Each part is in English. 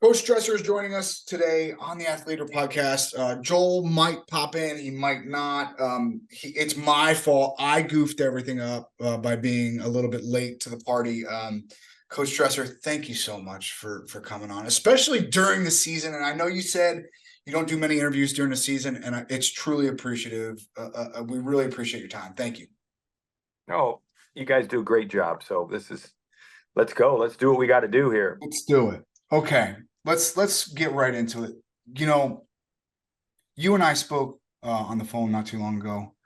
Coach Dresser is joining us today on the Athletor Podcast. Joel might pop in, he might not. It's my fault. I goofed everything up by being a little bit late to the party. Coach Dresser, thank you so much for coming on, especially during the season. And I know you said you don't do many interviews during the season, and it's truly appreciative. We really appreciate your time. Thank you. No, you guys do a great job. So let's go. Let's do what we got to do here. Let's do it. Okay. Let's get right into it. You know, you and I spoke on the phone not too long ago,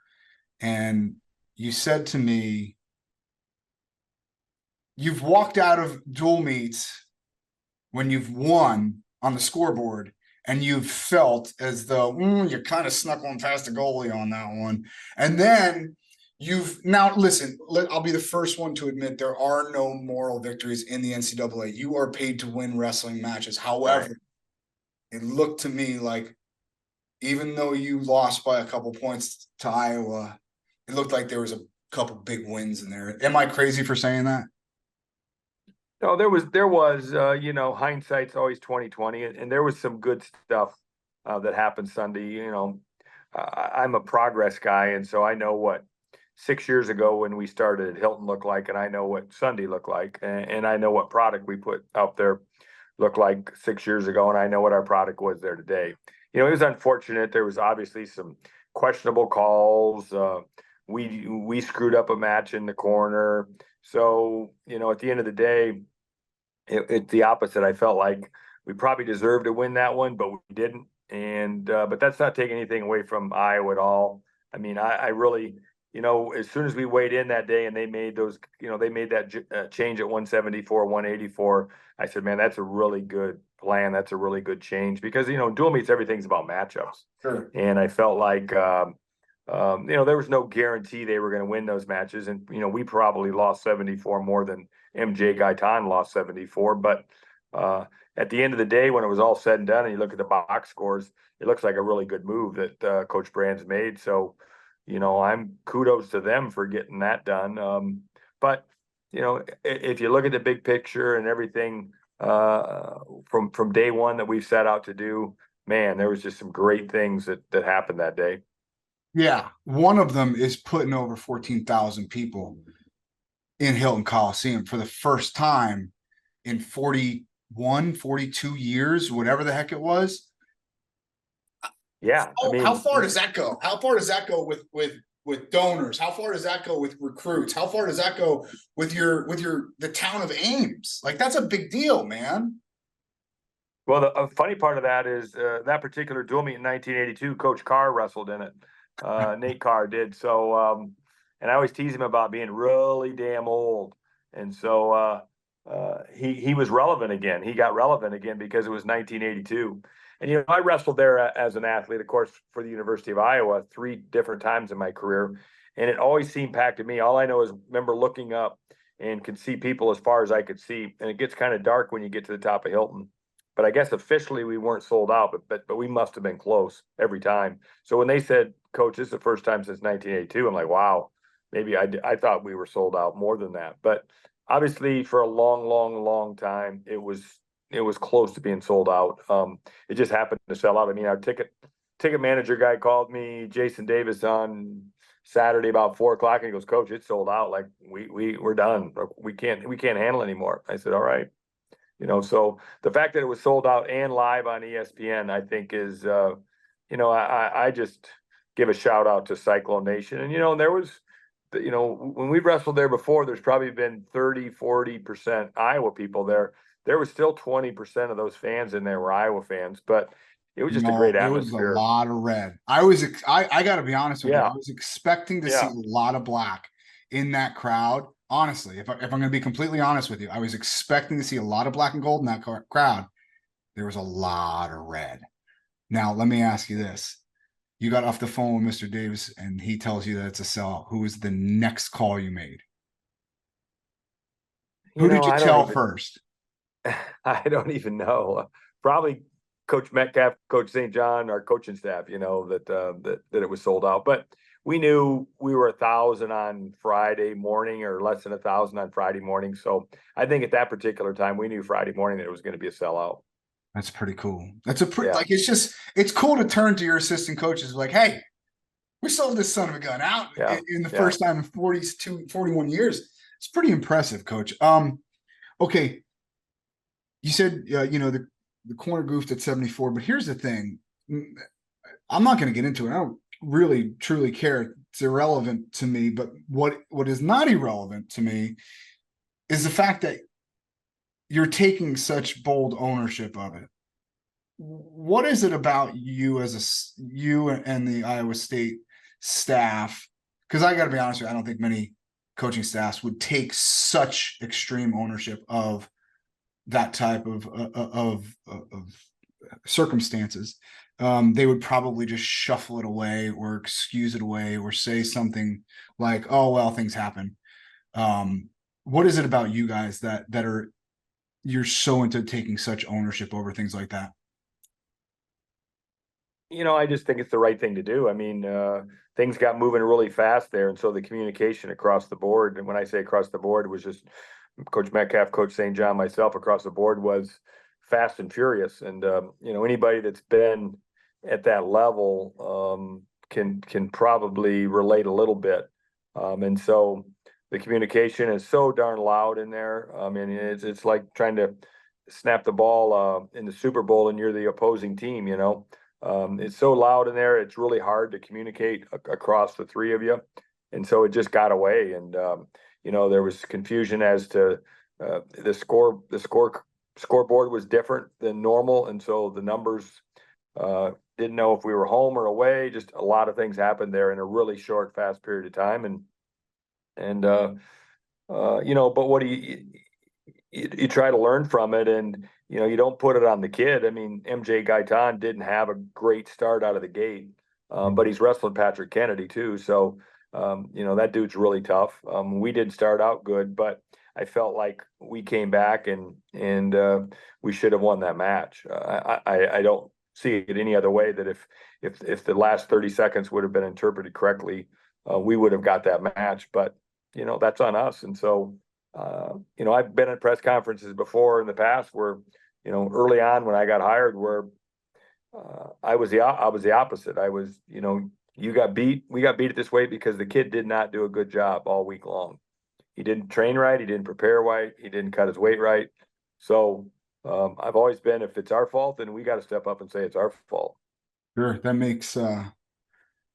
and you said to me, you've walked out of dual meets when you've won on the scoreboard, and you've felt as though you kind of snuck one past the goalie on that one. And then listen, I'll be the first one to admit there are no moral victories in the NCAA. You are paid to win wrestling matches. However, It looked to me like even though you lost by a couple points to Iowa, it looked like there was a couple big wins in there. Am I crazy for saying that? No, there was, hindsight's always 20/20, and there was some good stuff that happened Sunday. I'm a progress guy, and so I know what 6 years ago when we started Hilton looked like, and I know what Sunday looked like, and I know what product we put out there looked like 6 years ago, and I know what our product was there today. It was unfortunate. There was obviously some questionable calls. We screwed up a match in the corner. So, at the end of the day, it's the opposite. I felt like we probably deserved to win that one, but we didn't. And but that's not taking anything away from Iowa at all. I mean, I really, as soon as we weighed in that day and they made those, they made that change at 174, 184. I said, man, that's a really good plan. That's a really good change because, dual meets, everything's about matchups. Sure. And I felt like, there was no guarantee they were going to win those matches. And, we probably lost 74 more than MJ Gaitan lost 74. But at the end of the day, when it was all said and done, and you look at the box scores, it looks like a really good move that Coach Brand's made. So, I'm kudos to them for getting that done. But, if you look at the big picture and everything from day one that we've set out to do, man, there was just some great things that happened that day. Yeah. One of them is putting over 14,000 people in Hilton Coliseum for the first time in 41, 42 years, whatever the heck it was. Yeah. How far does that go? How far does that go with donors? How far does that go with recruits? How far does that go with the town of Ames? Like, that's a big deal, man. Well, the funny part of that is that particular dual meet in 1982, Coach Carr wrestled in it. Nate Carr did. So, and I always tease him about being really damn old. And so he was relevant again. He got relevant again because it was 1982. And, I wrestled there as an athlete, of course, for the University of Iowa 3 different times in my career. And it always seemed packed to me. All I know is remember looking up and could see people as far as I could see. And it gets kind of dark when you get to the top of Hilton. But I guess officially we weren't sold out, but we must have been close every time. So when they said, Coach, this is the first time since 1982, I'm like, wow, maybe I thought we were sold out more than that. But obviously for a long, long, long time, it was close to being sold out. It just happened to sell out. I mean, our ticket manager guy called me, Jason Davis, on Saturday about 4:00, and he goes, Coach, it's sold out. Like we're done. We can't handle anymore. I said, all right. So the fact that it was sold out and live on ESPN, I think is, I just give a shout out to Cyclone Nation. And, there was, when we wrestled there before, there's probably been 30, 40% Iowa people there. There was still 20% of those fans in there were Iowa fans, but it was just a great atmosphere. There was a lot of red. I got to be honest with you. I was expecting to see a lot of black in that crowd. Honestly, if I'm going to be completely honest with you, I was expecting to see a lot of black and gold in that crowd. There was a lot of red. Now, let me ask you this. You got off the phone with Mr. Davis, and he tells you that it's a sellout. Who was the next call you made? Who did you tell first? I don't even know. Probably Coach Metcalf, Coach St. John, our coaching staff, that it was sold out. But we knew we were 1,000 on Friday morning or less than 1,000 on Friday morning. So I think at that particular time, we knew Friday morning that it was going to be a sellout. That's pretty cool. That's a pretty, Yeah. like, it's cool to turn to your assistant coaches like, hey, we sold this son of a gun out Yeah. in the Yeah. first time in 41 years. It's pretty impressive, coach. Okay. You said, the corner goofed at 74, but here's the thing. I'm not going to get into it. I don't really truly care. It's irrelevant to me, but what is not irrelevant to me is the fact that you're taking such bold ownership of it. What is it about you you and the Iowa State staff? Because I got to be honest with you, I don't think many coaching staffs would take such extreme ownership of that type of circumstances. They would probably just shuffle it away or excuse it away or say something like, "Oh well, things happen." What is it about you guys that are you're so into taking such ownership over things like that? I just think it's the right thing to do. I mean, things got moving really fast there, and so the communication across the board, and when I say across the board, it was just Coach Metcalf, Coach St. John, myself across the board was fast and furious. And anybody that's been at that level can probably relate a little bit. And so the communication is so darn loud in there. I mean, it's like trying to snap the ball in the Super Bowl and you're the opposing team. It's so loud in there. It's really hard to communicate across the three of you. And so it just got away. And, there was confusion as to the scoreboard was different than normal. And so the numbers didn't know if we were home or away. Just a lot of things happened there in a really short, fast period of time. But what do you try to learn from it, and you don't put it on the kid. I mean, MJ Gaitan didn't have a great start out of the gate, but he's wrestling Patrick Kennedy too. So that dude's really tough. We didn't start out good, but I felt like we came back and we should have won that match. I don't see it any other way that if the last 30 seconds would have been interpreted correctly, we would have got that match. But that's on us. And so I've been at press conferences before in the past where early on when I got hired, where I was the opposite. I was we got beat it this way because the kid did not do a good job all week long. He didn't train right. He didn't prepare right. He didn't cut his weight right. So I've always been, if it's our fault, then we got to step up and say it's our fault. Sure, that makes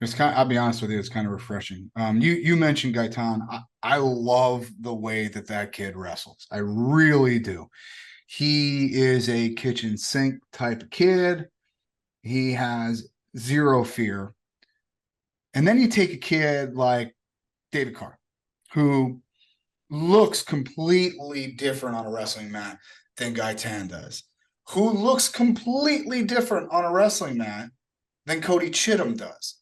it's kind. I'll be honest with you, it's kind of refreshing. You mentioned Gaitan. I love the way that kid wrestles. I really do. He is a kitchen sink type of kid. He has zero fear. And then you take a kid like David Carr, who looks completely different on a wrestling mat than Gaitan does, who looks completely different on a wrestling mat than Cody Chittum does.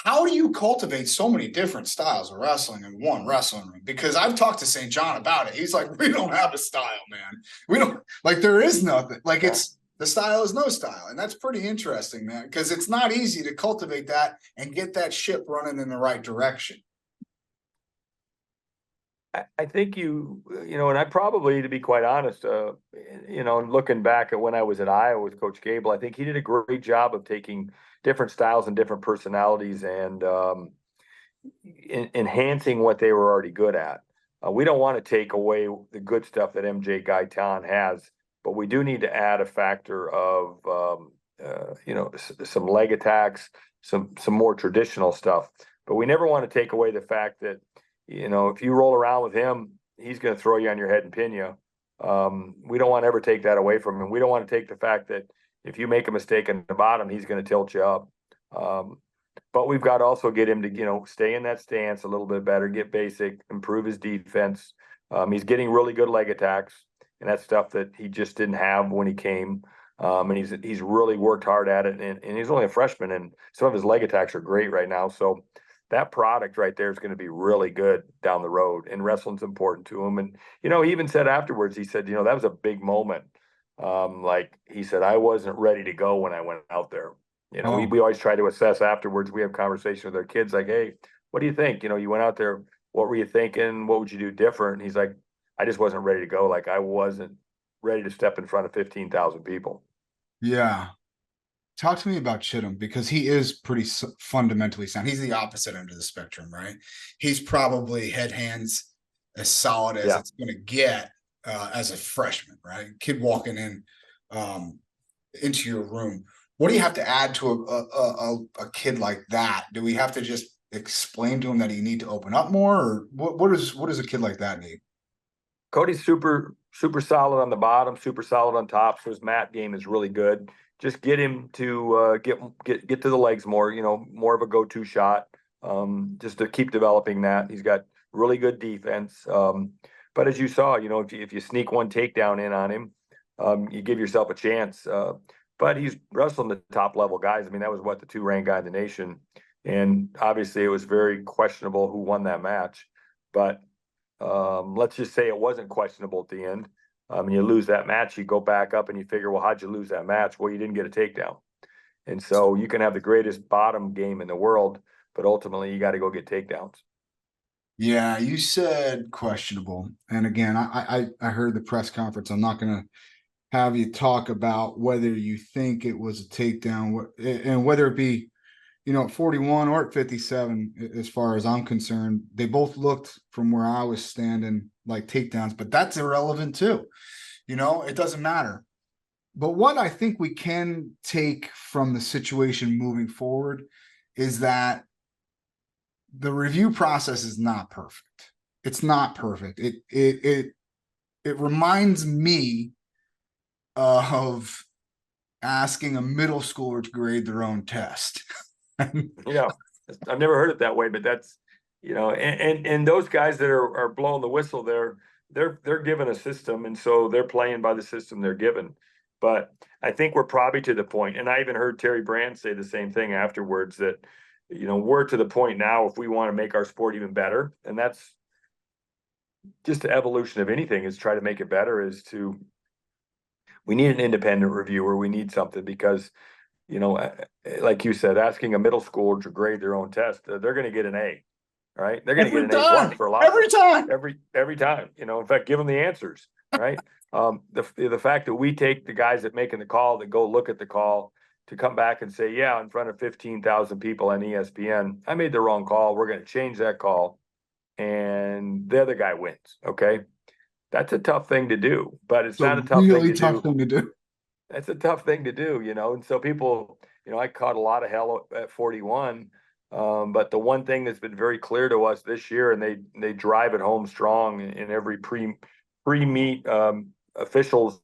How do you cultivate so many different styles of wrestling in one wrestling room? Because I've talked to St. John about it. He's like, we don't have a style, man. We don't, like, there is nothing. Like, it's, the style is no style. And that's pretty interesting, man, because it's not easy to cultivate that and get that ship running in the right direction. I think and I probably, to be quite honest, looking back at when I was at Iowa with Coach Gable, I think he did a great job of taking different styles and different personalities and enhancing what they were already good at. We don't want to take away the good stuff that MJ Gaitan has, but we do need to add a factor of, some leg attacks, some more traditional stuff. But we never want to take away the fact that, if you roll around with him, he's going to throw you on your head and pin you. We don't want to ever take that away from him. We don't want to take the fact that if you make a mistake in the bottom, he's going to tilt you up. But we've got to also get him to, stay in that stance a little bit better, get basic, improve his defense. He's getting really good leg attacks, and that's stuff that he just didn't have when he came. And he's really worked hard at it, and he's only a freshman, and some of his leg attacks are great right now. So that product right there is going to be really good down the road, and wrestling's important to him. And, he even said afterwards, he said, that was a big moment. Like he said, I wasn't ready to go when I went out there. We always try to assess afterwards. We have conversations with our kids like, hey, what do you think? You went out there, what were you thinking? What would you do different? And he's like, I just wasn't ready to go. Like, I wasn't ready to step in front of 15,000 people. Yeah. Talk to me about Chittum, because he is pretty fundamentally sound. He's the opposite end of the spectrum, right? He's probably head hands as solid as Yeah. it's going to get as a freshman, right? Kid walking in into your room. What do you have to add to a kid like that? Do we have to just explain to him that you need to open up more, or what does a kid like that need? Cody's super solid on the bottom, super solid on top. So his mat game is really good. Just get him to get to the legs more. More of a go-to shot. Just to keep developing that. He's got really good defense. But as you saw, if you sneak one takedown in on him, you give yourself a chance. But he's wrestling the top level guys. I mean, that was the 2 ranked guy in the nation, and obviously it was very questionable who won that match. But let's just say it wasn't questionable at the end. And you lose that match, you go back up and you figure, well, how'd you lose that match? Well, you didn't get a takedown. And so you can have the greatest bottom game in the world, but ultimately you got to go get takedowns. Yeah, you said questionable. And again, I heard the press conference. I'm not going to have you talk about whether you think it was a takedown and whether it be, 41 or at 57, as far as I'm concerned. They both looked, from where I was standing, like takedowns, but that's irrelevant too. It doesn't matter. But what I think we can take from the situation moving forward is that the review process is not perfect. It's not perfect. It reminds me of asking a middle schooler to grade their own test. Yeah, I've never heard it that way, but that's and those guys that are blowing the whistle, they're given a system, and so they're playing by the system they're given. But I think we're probably to the point, and I even heard Terry Brand say the same thing afterwards, that we're to the point now, if we want to make our sport even better, and that's just the evolution of anything, is try to make it better, we need an independent reviewer. We need something, because like you said, asking a middle schooler to grade their own test, they're going to get an A, right? They're going to get an A+ for a lot. Every time. Every time. In fact, give them the answers, right? The fact that we take the guys that making the call, that go look at the call, to come back and say, yeah, in front of 15,000 people on ESPN, I made the wrong call. We're going to change that call, and the other guy wins. Okay, that's a tough thing to do, but it's not a tough really thing to tough do. thing to do. That's a tough thing to do, and so people, I caught a lot of hell at 41. But the one thing that's been very clear to us this year, and they drive it home strong in every pre-meet officials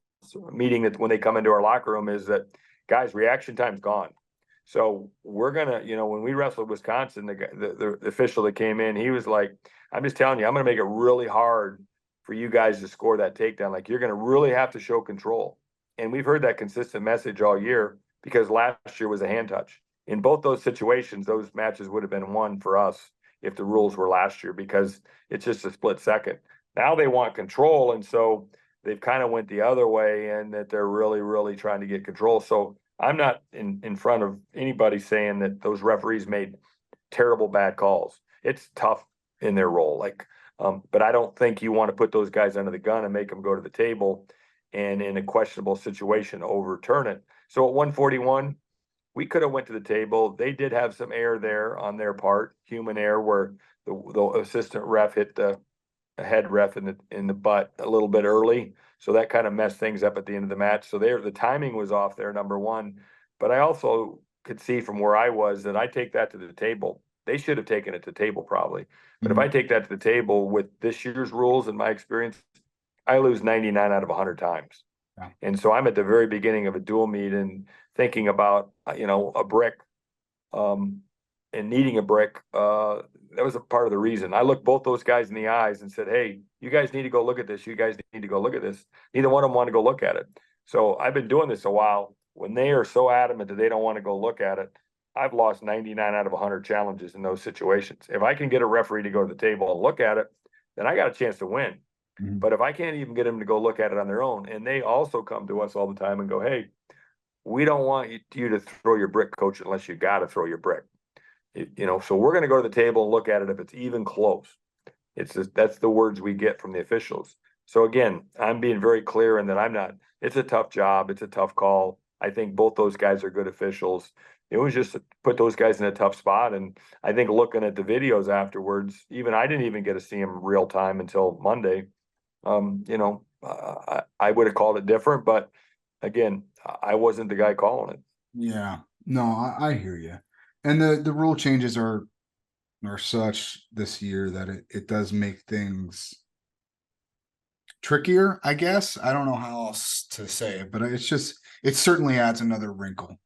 meeting, that when they come into our locker room, is that, guys, reaction time's gone. So we're gonna, when we wrestled Wisconsin, the official that came in, he was like, I'm just telling you, I'm gonna make it really hard for you guys to score that takedown. Like, you're gonna really have to show control. And we've heard that consistent message all year, because last year was a hand touch. In both those situations, those matches would have been won for us if the rules were last year, because it's just a split second. Now they want control, and so they've kind of went the other way, and that they're really, really trying to get control. So I'm not in front of anybody saying that those referees made terrible bad calls. It's tough in their role, but I don't think you want to put those guys under the gun and make them go to the table, and in a questionable situation overturn it. So at 141, we could have went to the table. They did have some error there on their part, human error, where the assistant ref hit the head ref in the butt a little bit early. So that kind of messed things up at the end of the match. So the timing was off there, number one. But I also could see from where I was that I take that to the table. They should have taken it to the table probably. But if I take that to the table with this year's rules, in my experience, I lose 99 out of 100 times. Yeah. And so I'm at the very beginning of a dual meet and thinking about, a brick, and needing a brick. That was a part of the reason. I looked both those guys in the eyes and said, hey, you guys need to go look at this. You guys need to go look at this. Neither one of them want to go look at it. So I've been doing this a while. When they are so adamant that they don't want to go look at it, I've lost 99 out of 100 challenges in those situations. If I can get a referee to go to the table and look at it, then I got a chance to win. Mm-hmm. But if I can't even get them to go look at it on their own, and they also come to us all the time and go, hey, we don't want you to throw your brick, coach, unless you got to throw your brick. So we're going to go to the table and look at it if it's even close. That's the words we get from the officials. So again, I'm being very clear in that it's a tough job. It's a tough call. I think both those guys are good officials. It was just to put those guys in a tough spot. And I think looking at the videos afterwards, even I didn't even get to see them real time until Monday. I would have called it different, but again, I wasn't the guy calling it. Yeah, no, I hear you. And the rule changes are such this year that it does make things trickier, I guess. I don't know how else to say it, but it certainly adds another wrinkle,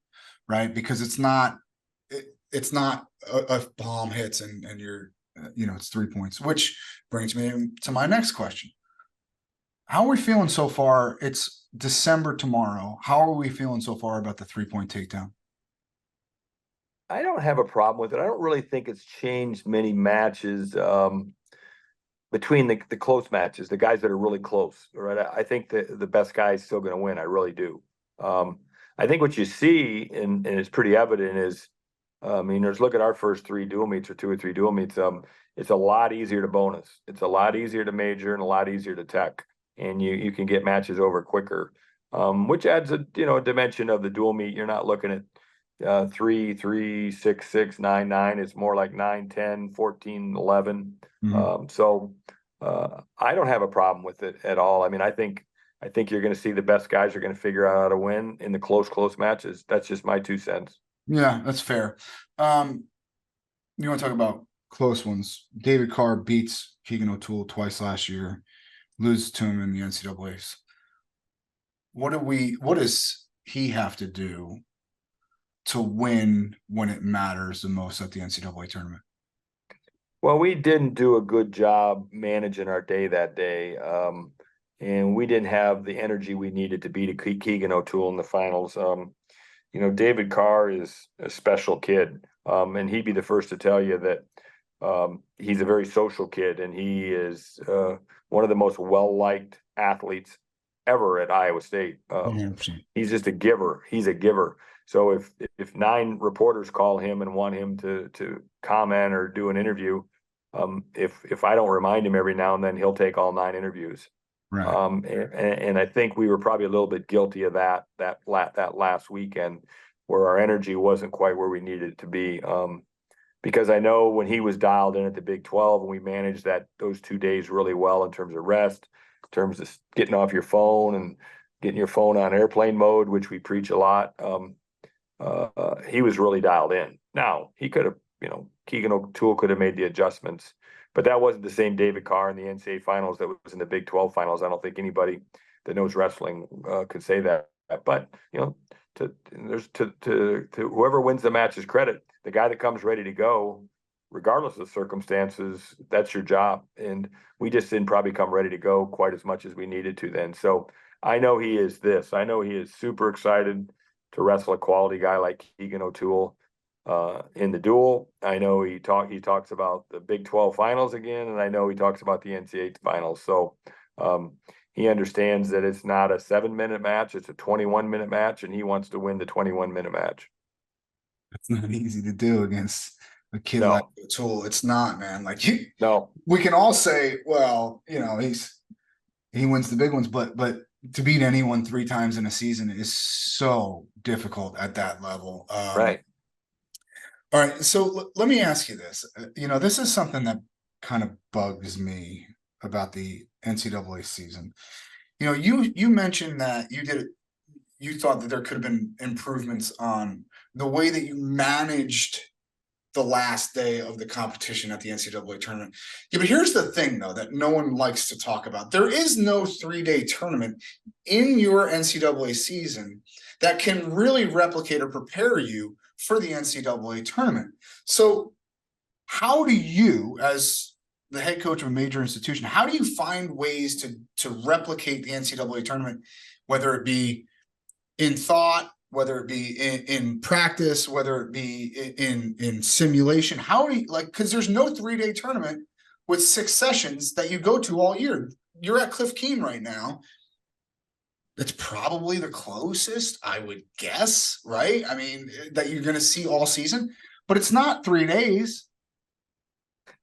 right? Because it's not a bomb hits and you're it's 3 points, which brings me to my next question. How are we feeling so far? It's December tomorrow. How are we feeling so far about the 3-point takedown? I don't have a problem with it. I don't really think it's changed many matches between the close matches, the guys that are really close. Right, I think the best guy is still going to win. I really do. I think what you see, and it's pretty evident, is look at our first 3 dual meets or 2 or 3 dual meets. It's a lot easier to bonus. It's a lot easier to major and a lot easier to tech, and you can get matches over quicker, which adds a dimension of the dual meet. You're not looking at 3, 3, 6, 6, 9, 9. It's more like 9, 10, 14, 11. I don't have a problem with it at all. I think you're going to see the best guys are going to figure out how to win in the close matches. That's just my 2 cents. Yeah, that's fair. You want to talk about close ones? David Carr beats Keegan O'Toole twice last year, loses to him in the NCAAs. What does he have to do to win when it matters the most at the NCAA tournament? Well, we didn't do a good job managing our day that day. And we didn't have the energy we needed to beat Keegan O'Toole in the finals. David Carr is a special kid. And he'd be the first to tell you that he's a very social kid, and he is one of the most well-liked athletes ever at Iowa State. He's just a giver. He's a giver. So if 9 reporters call him and want him to comment or do an interview, if I don't remind him every now and then, he'll take all 9 interviews. Right. And I think we were probably a little bit guilty of that last weekend, where our energy wasn't quite where we needed it to be. Because I know when he was dialed in at the Big 12, and we managed those 2 days really well in terms of rest, in terms of getting off your phone and getting your phone on airplane mode, which we preach a lot. He was really dialed in. Now, he could have, Keegan O'Toole could have made the adjustments, but that wasn't the same David Carr in the NCAA finals that was in the Big 12 finals. I don't think anybody that knows wrestling could say that. But, to whoever wins the match's credit, the guy that comes ready to go, regardless of circumstances, that's your job. And we just didn't probably come ready to go quite as much as we needed to then. So I know he is this. I know he is super excited to wrestle a quality guy like Keegan O'Toole in the duel. I know he talks about the Big 12 finals again, and I know he talks about the NCAA finals. So he understands that it's not a 7-minute match, it's a 21-minute match, and he wants to win the 21-minute match. It's not easy to do against a kid like O'Toole. It's not, man. We can all say, well, he wins the big ones, but to beat anyone 3 times in a season is so difficult at that level. Right. All right. So let me ask you this. This is something that kind of bugs me about the NCAA season. You mentioned that you thought that there could have been improvements on the way that you managed the last day of the competition at the NCAA tournament. Yeah, but here's the thing, though, that no one likes to talk about. There is no 3-day tournament in your NCAA season that can really replicate or prepare you for the NCAA tournament. So how do you, as the head coach of a major institution, how do you find ways to replicate the NCAA tournament, whether it be in thought, whether it be in practice, whether it be in simulation? How do you, because there's no 3-day tournament with 6 sessions that you go to all year. You're at Cliff Keen right now. That's probably the closest, I would guess, right? That you're going to see all season, but it's not 3 days.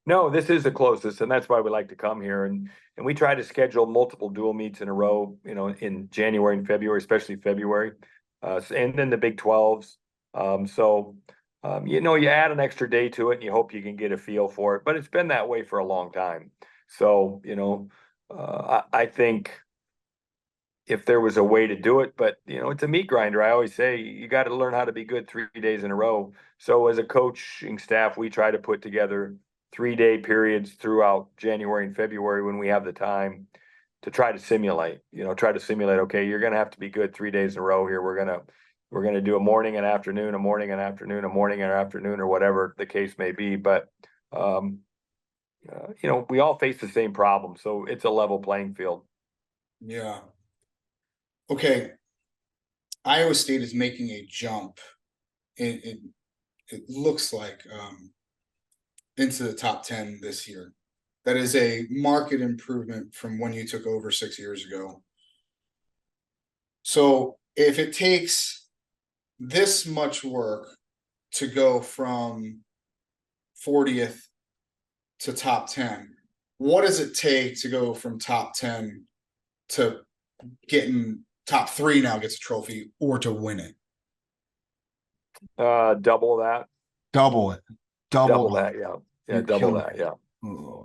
No, this is the closest, and that's why we like to come here. And we try to schedule multiple dual meets in a row, in January and February, especially February. and then the Big 12s. You add an extra day to it and you hope you can get a feel for it, but it's been that way for a long time. So, I think if there was a way to do it, but it's a meat grinder. I always say you got to learn how to be good 3 days in a row. So as a coaching staff, we try to put together 3-day periods throughout January and February when we have the time to try to simulate, okay, you're going to have to be good 3 days in a row here. We're going to do a morning and afternoon, a morning and afternoon, a morning and afternoon, or whatever the case may be. But, we all face the same problem. So it's a level playing field. Yeah. Okay. Iowa State is making a jump. It looks like into the top 10 this year. That is a market improvement from when you took over 6 years ago. So if it takes this much work to go from 40th to top 10, what does it take to go from top 10 to getting top 3 now gets a trophy, or to win it? Double that. Double it. Double that. Yeah. Yeah. Double that. Yeah.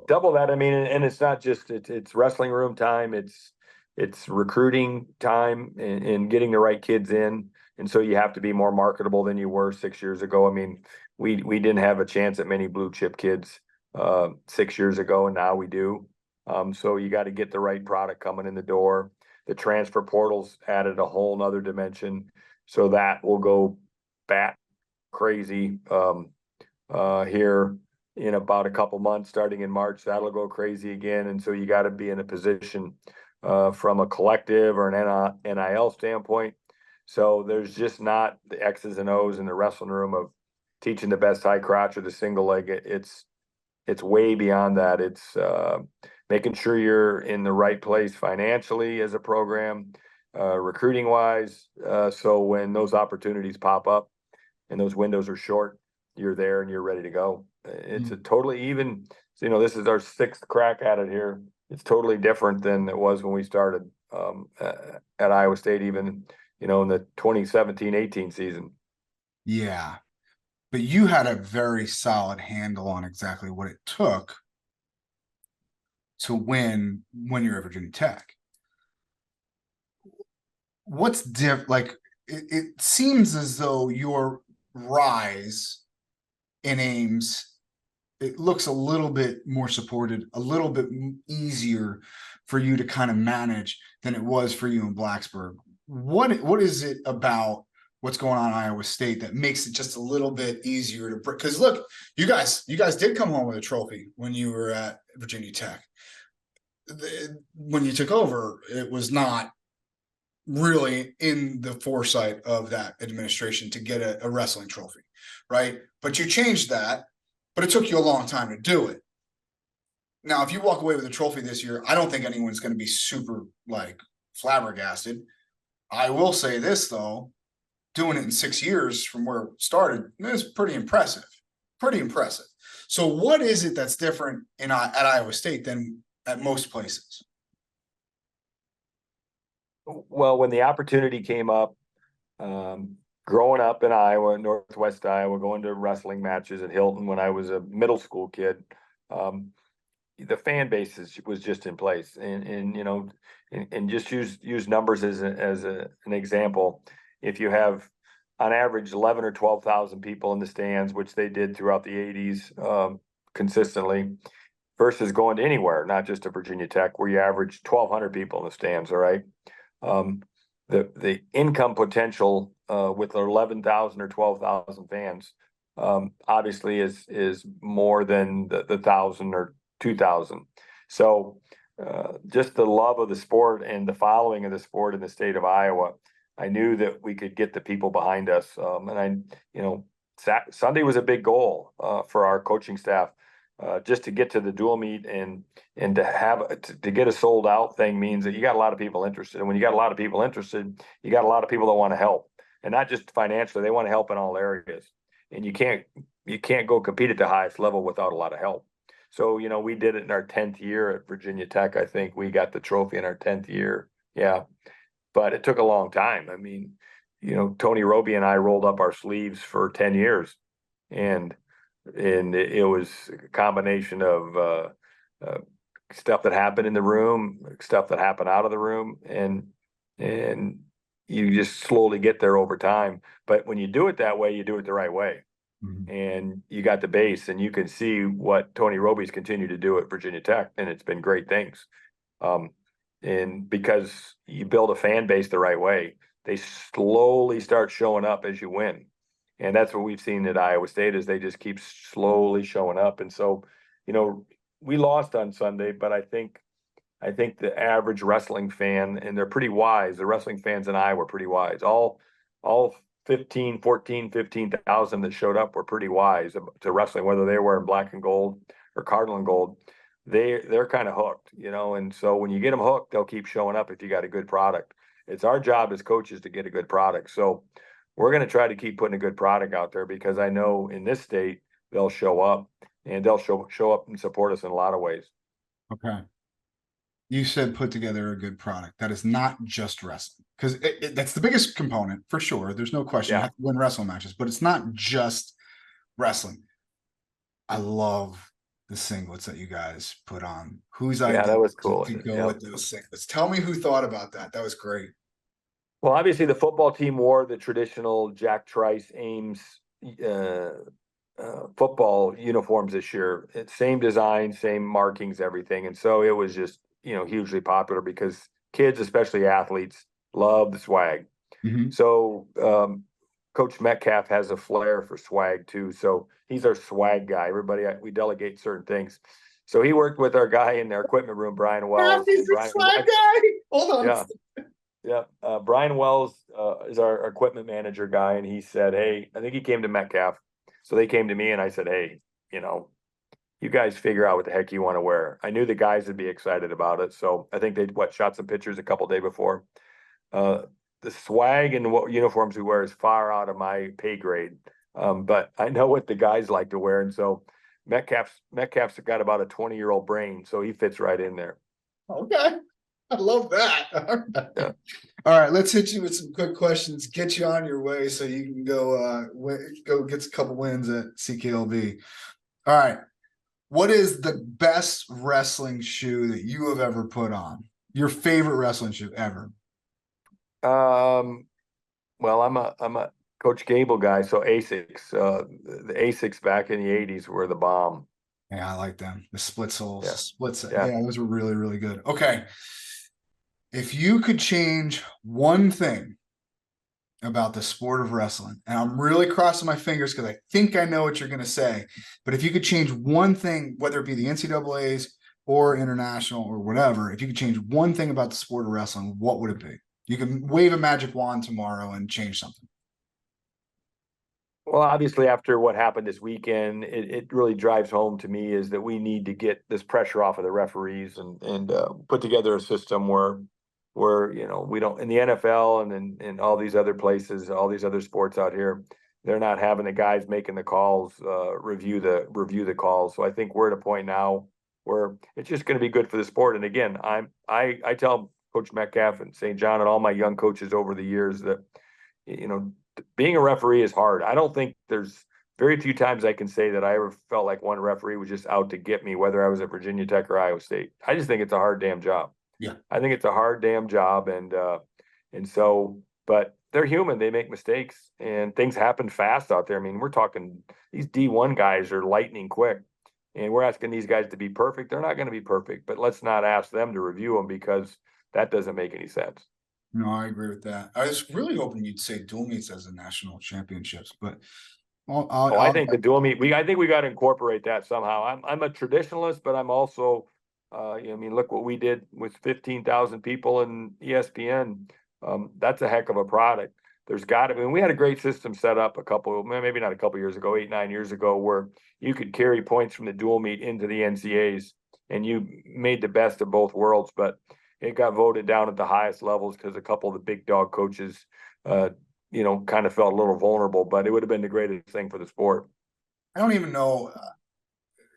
Double that. I mean, and it's not just it's wrestling room time. It's recruiting time and getting the right kids in. And so you have to be more marketable than you were 6 years ago. I mean, we didn't have a chance at many blue chip kids 6 years ago, and now we do. So you got to get the right product coming in the door. The transfer portals added a whole nother dimension. So that will go bat crazy here in about a couple months, starting in March. That'll go crazy again. And so you got to be in a position from a collective or an NIL standpoint. So there's just not the X's and O's in the wrestling room of teaching the best high crotch or the single leg. It's way beyond that. It's making sure you're in the right place financially as a program, recruiting wise. So when those opportunities pop up and those windows are short, you're there and you're ready to go. It's a totally even, this is our 6th crack at it here. It's totally different than it was when we started at Iowa State, even, in the 2017-18 season. Yeah. But you had a very solid handle on exactly what it took to win when you're at Virginia Tech. What's different? Like, it seems as though your rise in Ames, it looks a little bit more supported, a little bit easier for you to kind of manage than it was for you in Blacksburg. What is it about what's going on in Iowa State that makes it just a little bit easier to break? Because look, you guys did come home with a trophy when you were at Virginia Tech. When you took over, it was not really in the foresight of that administration to get a wrestling trophy, right? But you changed that, but it took you a long time to do it. Now, if you walk away with a trophy this year, I don't think anyone's going to be super flabbergasted. I will say this though, doing it in 6 years from where it started is pretty impressive. Pretty impressive. So what is it that's different at Iowa State than at most places? Well, when the opportunity came up, growing up in Iowa, Northwest Iowa, going to wrestling matches at Hilton when I was a middle school kid, the fan base was just in place, and just use numbers as an example. If you have on average 11 or 12,000 people in the stands, which they did throughout the 80s consistently, versus going to anywhere, not just to Virginia Tech, where you average 1,200 people in the stands. All right. The income potential with 11,000 or 12,000 fans obviously is more than the 1,000 or 2,000. So just the love of the sport and the following of the sport in the state of Iowa, I knew that we could get the people behind us. Sunday was a big goal for our coaching staff. Just to get to the dual meet and to get a sold out thing means that you got a lot of people interested. And when you got a lot of people interested, you got a lot of people that want to help, and not just financially, they want to help in all areas. And you can't go compete at the highest level without a lot of help. So, we did it in our 10th year at Virginia Tech. I think we got the trophy in our 10th year. Yeah. But it took a long time. I mean, Tony Roby and I rolled up our sleeves for 10 years, and it was a combination of stuff that happened in the room, stuff that happened out of the room, and you just slowly get there over time. But when you do it that way, you do it the right way. Mhm. And you got the base, and you can see what Tony Roby's continued to do at Virginia Tech, and it's been great things. And because you build a fan base the right way, they slowly start showing up as you win. And that's what we've seen at Iowa State, is they just keep slowly showing up. And so, we lost on Sunday, but I think the average wrestling fan, and they're pretty wise, the wrestling fans in Iowa were pretty wise. All 15,000 that showed up were pretty wise to wrestling, whether they were in black and gold or cardinal and gold. They're kind of hooked, and so when you get them hooked, they'll keep showing up if you got a good product. It's our job as coaches to get a good product. So we're going to try to keep putting a good product out there, because I know in this state they'll show up, and they'll show up and support us in a lot of ways. Okay. You said put together a good product. That is not just wrestling, because that's the biggest component for sure. There's no question. Yeah. You have to win wrestling matches, but it's not just wrestling. I love the singlets that you guys put on. Whose idea that was cool to go with those singlets? Tell me who thought about that. That was great. Well, obviously the football team wore the traditional Jack Trice Ames football uniforms this year. It's same design, same markings, everything. And so it was just, hugely popular, because kids, especially athletes, love the swag. Mm-hmm. So Coach Metcalf has a flair for swag too. So he's our swag guy. We delegate certain things. So he worked with our guy in our equipment room, Brian Wells. He's a swag guy. Hold on. Yeah. Brian Wells is our equipment manager guy. And he said, hey, I think he came to Metcalf. So they came to me, and I said, hey, you guys figure out what the heck you want to wear. I knew the guys would be excited about it. So I think they shot some pictures a couple days before. The swag and what uniforms we wear is far out of my pay grade. But I know what the guys like to wear. And so Metcalf's got about a 20-year-old brain. So he fits right in there. Okay. I love that. All right. Yeah. All right, let's hit you with some quick questions, get you on your way so you can go get a couple wins at CKLV. All right. What is the best wrestling shoe that you have ever put on? Your favorite wrestling shoe ever? Well, I'm a Coach Gable guy, so Asics. The Asics back in the 80s were the bomb. Yeah, I like them. The split soles, Yeah. splits. Yeah. Yeah, those were really, really good. Okay. If you could change one thing about the sport of wrestling, and I'm really crossing my fingers because I think I know what you're going to say, but if you could change one thing, whether it be the NCAA's or international or whatever, if you could change one thing about the sport of wrestling, what would it be? You can wave a magic wand tomorrow and change something. Well, obviously, after what happened this weekend, it really drives home to me is that we need to get this pressure off of the referees and put together a system where we don't, in the NFL and in all these other places, all these other sports out here, they're not having the guys making the calls review the calls. So I think we're at a point now where it's just going to be good for the sport. And again, I tell Coach Metcalf and St. John and all my young coaches over the years that being a referee is hard. I don't think there's very few times I can say that I ever felt like one referee was just out to get me, whether I was at Virginia Tech or Iowa State. I just think it's a hard damn job. Yeah. I think it's a hard damn job. And so, but they're human. They make mistakes and things happen fast out there. I mean, we're talking, these D1 guys are lightning quick, and we're asking these guys to be perfect. They're not going to be perfect, but let's not ask them to review them, because that doesn't make any sense. No, I agree with that. I was really hoping you'd say dual meets as a national championships, but I think the dual meet, I think we got to incorporate that somehow. I'm a traditionalist, but I'm also, I mean, look what we did with 15,000 people in ESPN. That's a heck of a product. There's got to be, we had a great system set up maybe not a couple years ago, 8-9 years ago, where you could carry points from the dual meet into the NCAAs, and you made the best of both worlds. But it got voted down at the highest levels because a couple of the big dog coaches, kind of felt a little vulnerable, but it would have been the greatest thing for the sport. I don't even know,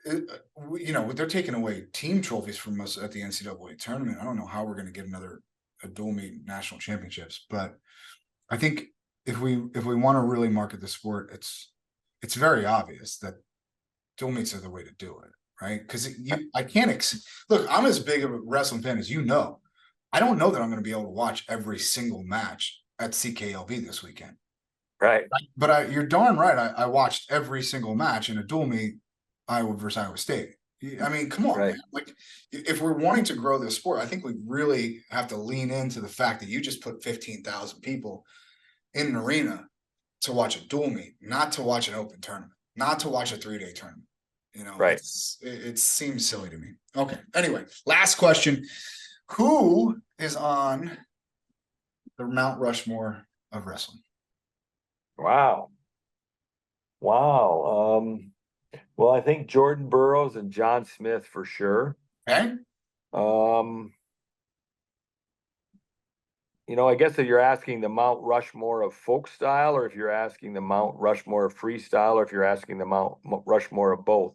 they're taking away team trophies from us at the NCAA tournament. I don't know how we're going to get a dual meet national championships, but I think if we want to really market the sport, it's very obvious that dual meets are the way to do it, right? Because I can't look. I'm as big of a wrestling fan as you know. I don't know that I'm going to be able to watch every single match at CKLV this weekend. Right. But you're darn right. I watched every single match in a dual meet, Iowa versus Iowa State. I mean, come on, man. Like, if we're wanting to grow this sport, I think we really have to lean into the fact that you just put 15,000 people in an arena to watch a dual meet, not to watch an open tournament, not to watch a 3-day tournament. You know, right. It seems silly to me. Okay. Anyway, last question. Who is on the Mount Rushmore of wrestling? Wow. Well, I think Jordan Burroughs and John Smith for sure. Okay. You know, I guess if you're asking the Mount Rushmore of folk style, or if you're asking the Mount Rushmore of freestyle, or if you're asking the Mount Rushmore of both.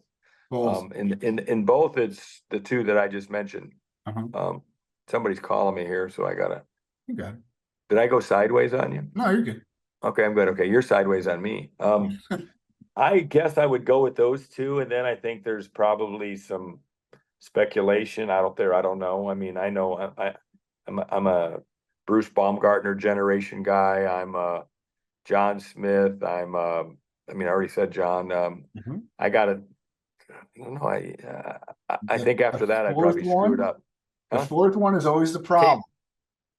Both. In both, it's the two that I just mentioned. Uh-huh. Somebody's calling me here, so I gotta. You got it. Did I go sideways on you? No, you're good. Okay, I'm good. Okay, you're sideways on me. I guess I would go with those two, and then I think there's probably some speculation out there. I don't know. I mean, I know I'm a Bruce Baumgartner generation guy. I'm a John Smith. I already said John. I don't know. I think after that I probably screwed up. The fourth one is always the problem.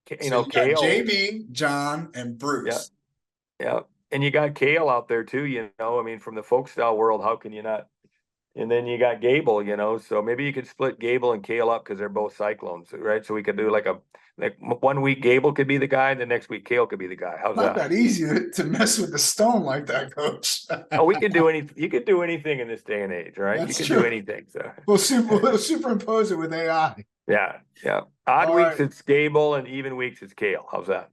Kale, JB, John, and Bruce. Yeah. And you got Kale out there too, you know. I mean, from the folk style world, how can you not? And then you got Gable, you know. So maybe you could split Gable and Kale up because they're both Cyclones, right? So we could do like 1 week Gable could be the guy, and the next week Kale could be the guy. How's that? Not that easy to mess with the stone like that, Coach. Oh, we can do anything. You could do anything in this day and age, right? That's you can true. do anything. So we'll superimpose it with AI. Yeah. Odd All weeks right. it's Gable, and even weeks it's Kale. How's that?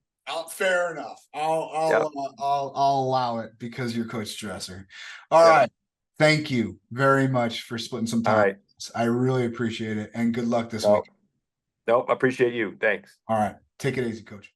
Fair enough. I'll allow it because you're Coach Dresser. All right. Thank you very much for splitting some time. All right. I really appreciate it, and good luck this week. Nope. I appreciate you. Thanks. All right. Take it easy, Coach.